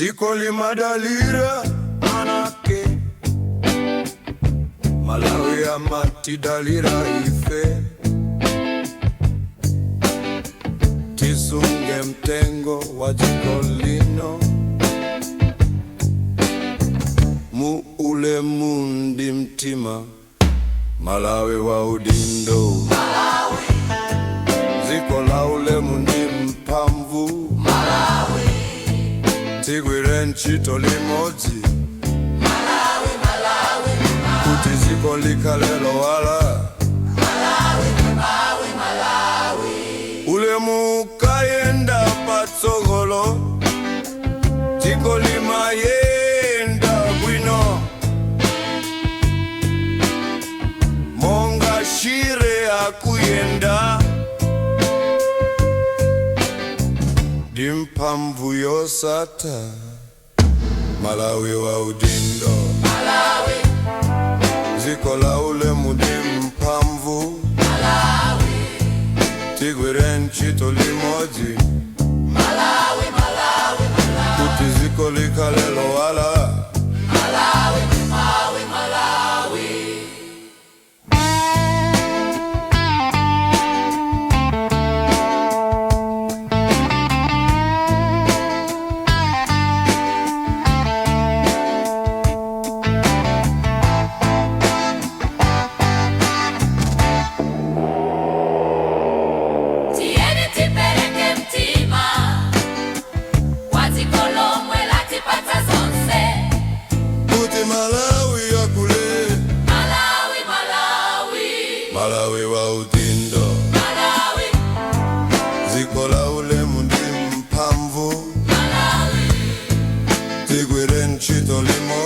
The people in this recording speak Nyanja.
ziko limadalira manake Malawi ya matidalira ife tisunge mtengo wa jiko lino mu ule mundi mtima Malawi wa udindo Malawi ziko la ule mundi mpamvu Malawi tigwire nchito limodzi Malawi Malawi kuti ziko likalelo wala Malawi ule mukayenda patsogolo ziko limayenda bwino monga shire akuyenda dimpamvu yosata Malawi wa udindo Malawi ziko la ule mudi mpamvu Malawi tigwire nchito limodzi Malawi kuti ziko likalelo wala Malawi Malawi wa udindo Malawi ziko la ule mundi mpamvu Malawi tigwire nchito limodzi